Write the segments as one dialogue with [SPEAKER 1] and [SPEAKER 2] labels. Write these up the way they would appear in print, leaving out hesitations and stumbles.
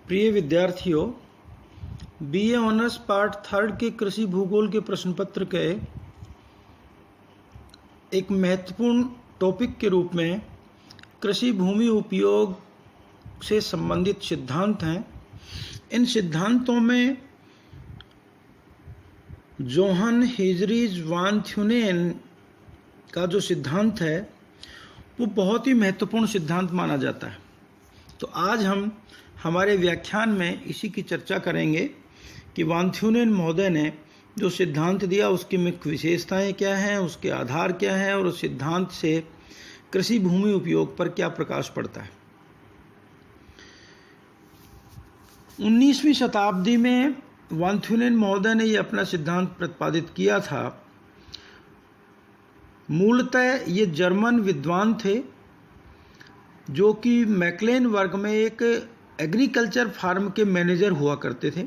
[SPEAKER 1] प्रिय विद्यार्थियों, BA honours part 3 के कृषि भूगोल के प्रश्न पत्र के एक महत्वपूर्ण टॉपिक के रूप में कृषि भूमि उपयोग से संबंधित सिद्धांत हैं। इन सिद्धांतों में जोहान हेजरीज वान थ्यूनेन का जो सिद्धांत है वो बहुत ही महत्वपूर्ण सिद्धांत माना जाता है। तो आज हम हमारे व्याख्यान में इसी की चर्चा करेंगे कि वान थ्यूनेन महोदय ने जो सिद्धांत दिया उसकी मुख्य विशेषताएं क्या हैं, उसके आधार क्या हैं और उस सिद्धांत से कृषि भूमि उपयोग पर क्या प्रकाश पड़ता है। 19वीं शताब्दी में वान थ्यूनेन महोदय ने यह अपना सिद्धांत प्रतिपादित किया था। मूलतः ये जर्मन विद्वान थे जो कि मैकलेन वर्ग में एक एग्रीकल्चर फार्म के मैनेजर हुआ करते थे।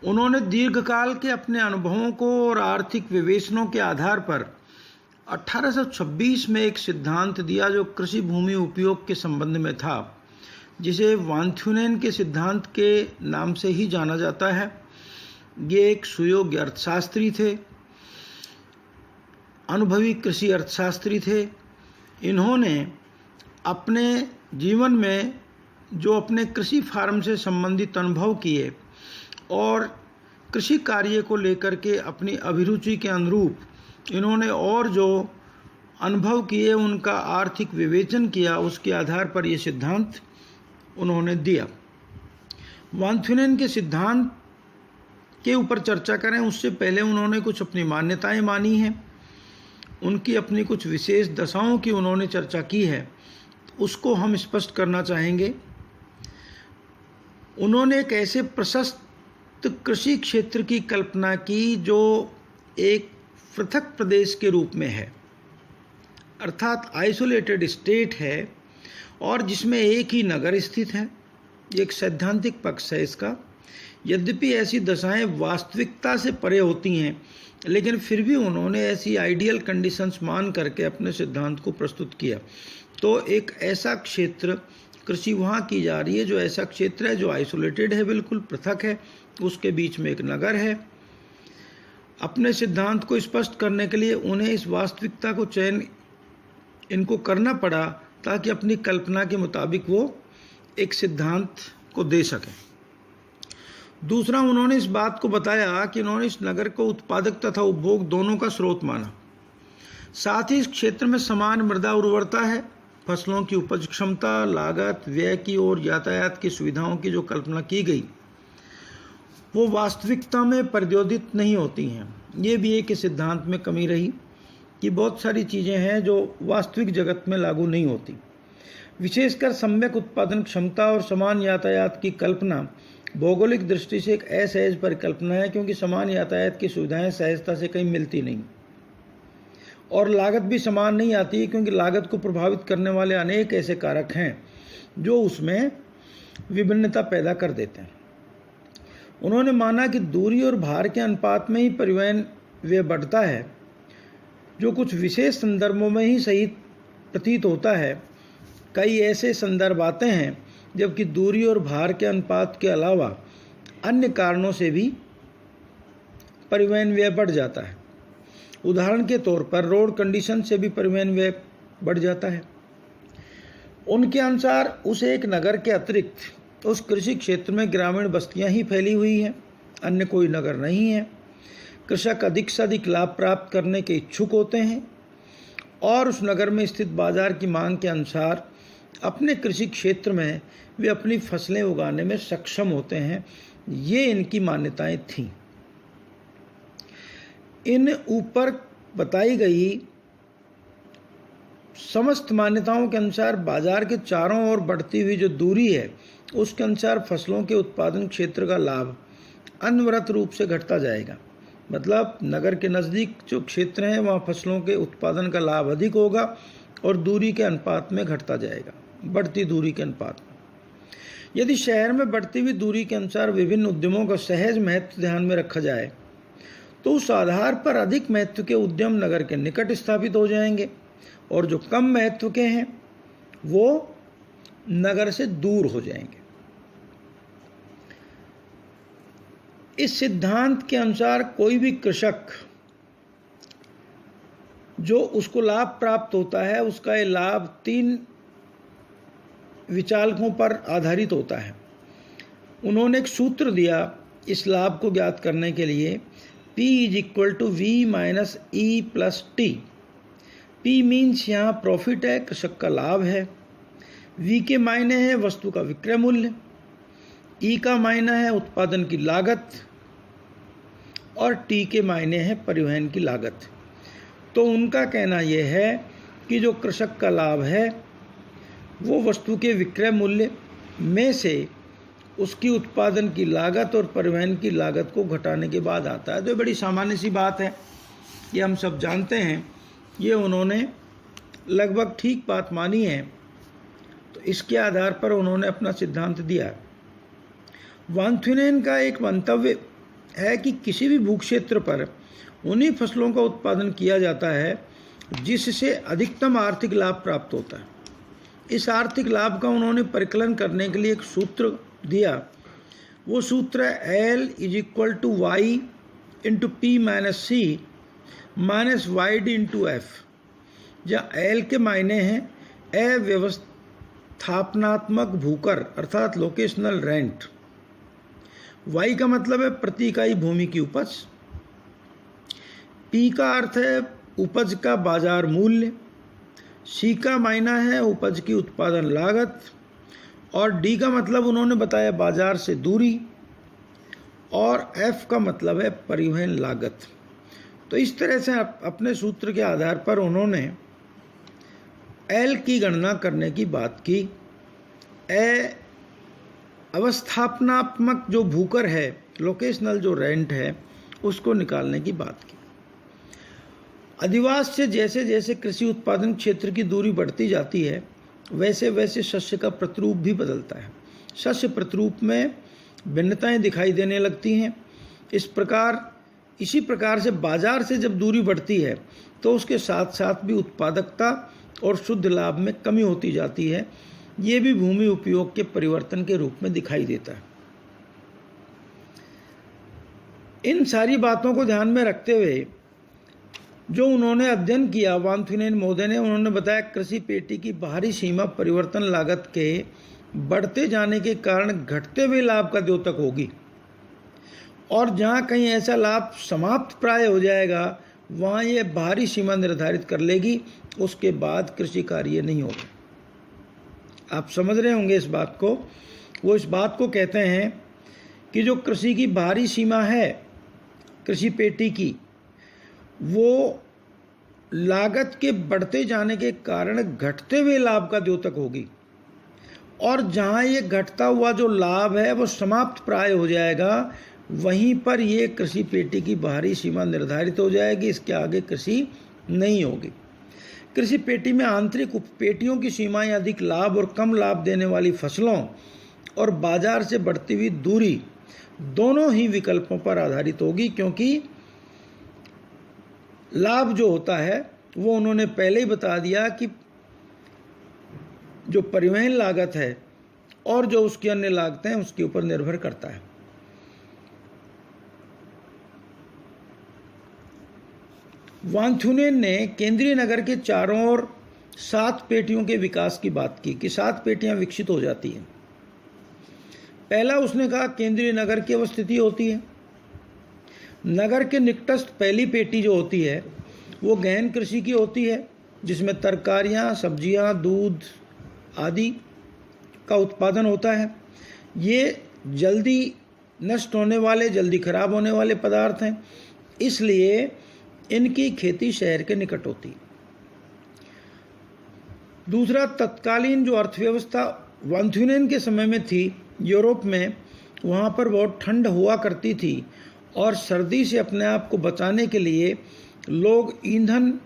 [SPEAKER 1] उन्होंने दीर्घकाल के अपने अनुभवों को और आर्थिक विवेचनों के आधार पर 1826 में एक सिद्धांत दिया जो कृषि भूमि उपयोग के संबंध में था, जिसे वान थ्यूनेन के सिद्धांत के नाम से ही जाना जाता है। ये एक सुयोग्य अर्थशास्त्री थे, अनुभवी कृषि अर्थशास्त्री थे। इन्होंने अपने जीवन में जो अपने कृषि फार्म से संबंधित अनुभव किए और कृषि कार्य को लेकर के अपनी अभिरुचि के अनुरूप इन्होंने और जो अनुभव किए उनका आर्थिक विवेचन किया, उसके आधार पर ये सिद्धांत उन्होंने दिया। वान थ्यूनेन के सिद्धांत के ऊपर चर्चा करें उससे पहले उन्होंने कुछ अपनी मान्यताएं मानी हैं, उनकी अपनी कुछ विशेष दशाओं की उन्होंने चर्चा की है, उसको हम स्पष्ट करना चाहेंगे। उन्होंने एक ऐसे प्रशस्त कृषि क्षेत्र की कल्पना की जो एक पृथक प्रदेश के रूप में है, अर्थात आइसोलेटेड स्टेट है और जिसमें एक ही नगर स्थित है। एक सैद्धांतिक पक्ष है इसका। यद्यपि ऐसी दशाएं वास्तविकता से परे होती हैं, लेकिन फिर भी उन्होंने ऐसी आइडियल कंडीशंस मान करके अपने सिद्धांत को प्रस्तुत किया। तो एक ऐसा क्षेत्र कृषि वहाँ की जा रही है जो ऐसा क्षेत्र है जो आइसोलेटेड है, बिल्कुल पृथक है, उसके बीच में एक नगर है। अपने सिद्धांत को स्पष्ट करने के लिए उन्हें इस वास्तविकता को चयन इनको करना पड़ा ताकि अपनी कल्पना के मुताबिक वो एक सिद्धांत को दे सकें। दूसरा, उन्होंने इस बात को बताया कि उन्होंने इस नगर को उत्पादक तथा उपभोग दोनों का स्रोत माना। साथ ही इस क्षेत्र में समान मृदा उर्वरता है। फसलों की उपज क्षमता, लागत, व्यय की और यातायात की सुविधाओं की जो कल्पना की गई वो वास्तविकता में प्रद्योतित नहीं होती हैं। ये भी एक सिद्धांत में कमी रही कि बहुत सारी चीज़ें हैं जो वास्तविक जगत में लागू नहीं होती। विशेषकर सम्यक उत्पादन क्षमता और समान यातायात की कल्पना भौगोलिक दृष्टि से एक असहज परिकल्पना है, क्योंकि समान यातायात की सुविधाएं सहजता से कहीं मिलती नहीं और लागत भी समान नहीं आती है, क्योंकि लागत को प्रभावित करने वाले अनेक ऐसे कारक हैं जो उसमें विभिन्नता पैदा कर देते हैं। उन्होंने माना कि दूरी और भार के अनुपात में ही परिवहन व्यय बढ़ता है, जो कुछ विशेष संदर्भों में ही सही प्रतीत होता है। कई ऐसे संदर्भ आते हैं जबकि दूरी और भार के अनुपात के अलावा अन्य कारणों से भी परिवहन व्यय बढ़ जाता है। उदाहरण के तौर पर रोड कंडीशन से भी परिवहन व्यय बढ़ जाता है। उनके अनुसार उस एक नगर के अतिरिक्त उस कृषि क्षेत्र में ग्रामीण बस्तियां ही फैली हुई हैं, अन्य कोई नगर नहीं है। कृषक अधिक से अधिक लाभ प्राप्त करने के इच्छुक होते हैं और उस नगर में स्थित बाजार की मांग के अनुसार अपने कृषि क्षेत्र में वे अपनी फसलें उगाने में सक्षम होते हैं। ये इनकी मान्यताएं थीं। इन ऊपर बताई गई समस्त मान्यताओं के अनुसार बाजार के चारों ओर बढ़ती हुई जो दूरी है उसके अनुसार फसलों के उत्पादन क्षेत्र का लाभ अनवरत रूप से घटता जाएगा। मतलब नगर के नज़दीक जो क्षेत्र हैं वहाँ फसलों के उत्पादन का लाभ अधिक होगा और दूरी के अनुपात में घटता जाएगा, बढ़ती दूरी के अनुपात में। यदि शहर में बढ़ती हुई दूरी के अनुसार विभिन्न उद्यमों का सहज महत्व ध्यान में रखा जाए तो उस आधार पर अधिक महत्व के उद्यम नगर के निकट स्थापित हो जाएंगे और जो कम महत्व के हैं वो नगर से दूर हो जाएंगे। इस सिद्धांत के अनुसार कोई भी कृषक जो उसको लाभ प्राप्त होता है उसका ये लाभ 3 विचालकों पर आधारित होता है। उन्होंने एक सूत्र दिया इस लाभ को ज्ञात करने के लिए, P = V - E + T। P means यहाँ प्रॉफिट है, कृषक का लाभ है। V के मायने है वस्तु का विक्रय मूल्य, E का मायना है उत्पादन की लागत और T के मायने है परिवहन की लागत। तो उनका कहना यह है कि जो कृषक का लाभ है वो वस्तु के विक्रय मूल्य में से उसकी उत्पादन की लागत और परिवहन की लागत को घटाने के बाद आता है। तो ये बड़ी सामान्य सी बात है, ये हम सब जानते हैं, ये उन्होंने लगभग ठीक बात मानी है। तो इसके आधार पर उन्होंने अपना सिद्धांत दिया। वांथुनेन का एक मंतव्य है कि किसी भी भूक्षेत्र पर उन्हीं फसलों का उत्पादन किया जाता है जिससे अधिकतम आर्थिक लाभ प्राप्त होता है। इस आर्थिक लाभ का उन्होंने परिकलन करने के लिए एक सूत्र दिया। वो सूत्र है L = Y × P - C - YD × F, जहाँ L के मायने हैं अव्यवस्थापनात्मक भूकर अर्थात लोकेशनल रेंट, Y का मतलब है प्रति इकाई भूमि की उपज, P का अर्थ है उपज का बाजार मूल्य, C का मायना है उपज की उत्पादन लागत और D का मतलब उन्होंने बताया बाजार से दूरी और F का मतलब है परिवहन लागत। तो इस तरह से अपने सूत्र के आधार पर उन्होंने L की गणना करने की बात की। अवस्थापनात्मक जो भूकर है, लोकेशनल जो रेंट है, उसको निकालने की बात की। अधिवास से जैसे जैसे कृषि उत्पादन क्षेत्र की दूरी बढ़ती जाती है वैसे वैसे शस्य का प्रतिरूप भी बदलता है। शस्य प्रतिरूप में भिन्नताएं दिखाई देने लगती हैं। इसी प्रकार से बाजार से जब दूरी बढ़ती है तो उसके साथ साथ भी उत्पादकता और शुद्ध लाभ में कमी होती जाती है। ये भी भूमि उपयोग के परिवर्तन के रूप में दिखाई देता है। इन सारी बातों को ध्यान में रखते हुए जो उन्होंने अध्ययन किया वांथुनेन महोदय ने, उन्होंने बताया कृषि पेटी की बाहरी सीमा परिवर्तन लागत के बढ़ते जाने के कारण घटते हुए लाभ का द्योतक होगी और जहाँ कहीं ऐसा लाभ समाप्त प्राय हो जाएगा वहाँ ये बाहरी सीमा निर्धारित कर लेगी, उसके बाद कृषि कार्य नहीं होगा। आप समझ रहे होंगे इस बात को। वो इस बात को कहते हैं कि जो कृषि की बाहरी सीमा है कृषि पेटी की, वो लागत के बढ़ते जाने के कारण घटते हुए लाभ का द्योतक होगी और जहाँ ये घटता हुआ जो लाभ है वो समाप्त प्राय हो जाएगा, वहीं पर ये कृषि पेटी की बाहरी सीमा निर्धारित हो जाएगी। इसके आगे कृषि नहीं होगी। कृषि पेटी में आंतरिक उपपेटियों की सीमाएं अधिक लाभ और कम लाभ देने वाली फसलों और बाजार से बढ़ती हुई दूरी दोनों ही विकल्पों पर आधारित होगी, क्योंकि लाभ जो होता है वो उन्होंने पहले ही बता दिया कि जो परिवहन लागत है और जो उसकी अन्य लागतें हैं उसके ऊपर निर्भर करता है। वांथुनेन ने केंद्रीय नगर के चारों ओर 7 पेटियों के विकास की बात की कि 7 पेटियां विकसित हो जाती हैं। पहला उसने कहा केंद्रीय नगर की अवस्थिति होती है। नगर के निकटस्थ पहली पेटी जो होती है वो गहन कृषि की होती है, जिसमें तरकारियाँ, सब्जियाँ, दूध आदि का उत्पादन होता है। ये जल्दी नष्ट होने वाले, जल्दी खराब होने वाले पदार्थ हैं, इसलिए इनकी खेती शहर के निकट होती। दूसरा, तत्कालीन जो अर्थव्यवस्था वांथुनेन के समय में थी यूरोप में, वहाँ पर बहुत ठंड हुआ करती थी और सर्दी से अपने आप को बचाने के लिए लोग ईंधन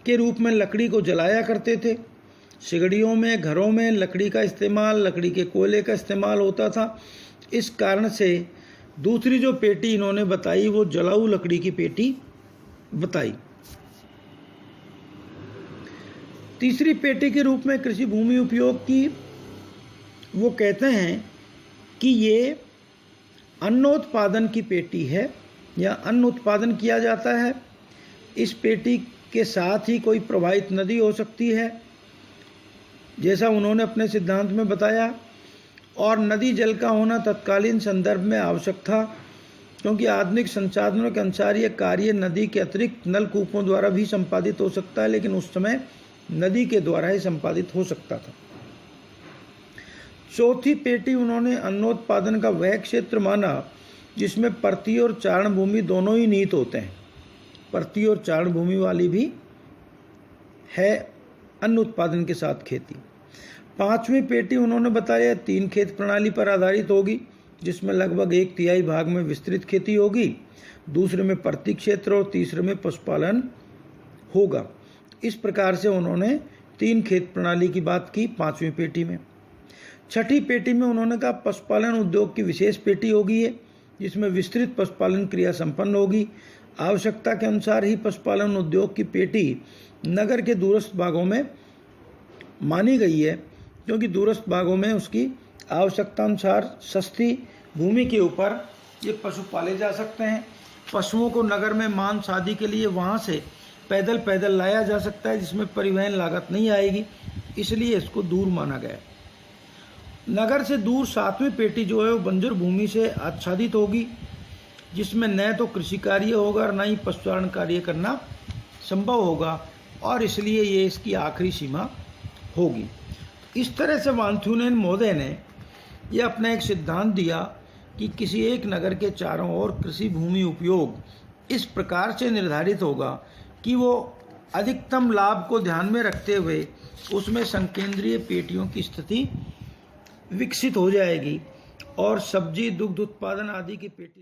[SPEAKER 1] के रूप में लकड़ी को जलाया करते थे। सिगड़ियों में, घरों में लकड़ी का इस्तेमाल, लकड़ी के कोयले का इस्तेमाल होता था। इस कारण से दूसरी जो पेटी इन्होंने बताई वो जलाऊ लकड़ी की पेटी बताई। तीसरी पेटी के रूप में कृषि भूमि उपयोग की वो कहते हैं कि ये अन्नोत्पादन की पेटी है या अन्न उत्पादन किया जाता है। इस पेटी के साथ ही कोई प्रवाहित नदी हो सकती है, जैसा उन्होंने अपने सिद्धांत में बताया, और नदी जल का होना तत्कालीन संदर्भ में आवश्यक था, क्योंकि आधुनिक संसाधनों के अनुसार यह कार्य नदी के अतिरिक्त नलकूपों द्वारा भी संपादित हो सकता है, लेकिन उस समय नदी के द्वारा ही संपादित हो सकता था। चौथी पेटी उन्होंने अन्नोत्पादन का वह क्षेत्र माना जिसमें परती और चारण भूमि दोनों ही निहित होते हैं। परती और चारण भूमि वाली भी है अन्न उत्पादन के साथ खेती। पांचवी पेटी उन्होंने बताया 3 खेत प्रणाली पर आधारित होगी, जिसमें लगभग 1/3 भाग में विस्तृत खेती होगी, दूसरे में परती क्षेत्र और तीसरे में पशुपालन होगा। इस प्रकार से उन्होंने 3 खेत प्रणाली की बात की पांचवी पेटी में। छठी पेटी में उन्होंने कहा पशुपालन उद्योग की विशेष पेटी होगी है, जिसमें विस्तृत पशुपालन क्रिया संपन्न होगी। आवश्यकता के अनुसार ही पशुपालन उद्योग की पेटी नगर के दूरस्थ भागों में मानी गई है, क्योंकि दूरस्थ भागों में उसकी आवश्यकता अनुसार सस्ती भूमि के ऊपर ये पशु पाले जा सकते हैं। पशुओं को नगर में मांस आदि के लिए वहाँ से पैदल लाया जा सकता है, जिसमें परिवहन लागत नहीं आएगी, इसलिए इसको दूर माना गया। नगर से दूर सातवीं पेटी जो है वो बंजर भूमि से आच्छादित होगी, जिसमें न तो कृषि कार्य होगा और न ही पशुचारण कार्य करना संभव होगा, और इसलिए ये इसकी आखिरी सीमा होगी। इस तरह से वांथुनेन महोदय ने यह अपना एक सिद्धांत दिया कि किसी एक नगर के चारों ओर कृषि भूमि उपयोग इस प्रकार से निर्धारित होगा कि वो अधिकतम लाभ को ध्यान में रखते हुए उसमें संकेंद्रीय पेटियों की स्थिति विकसित हो जाएगी और सब्जी, दुग्ध उत्पादन आदि की पेटी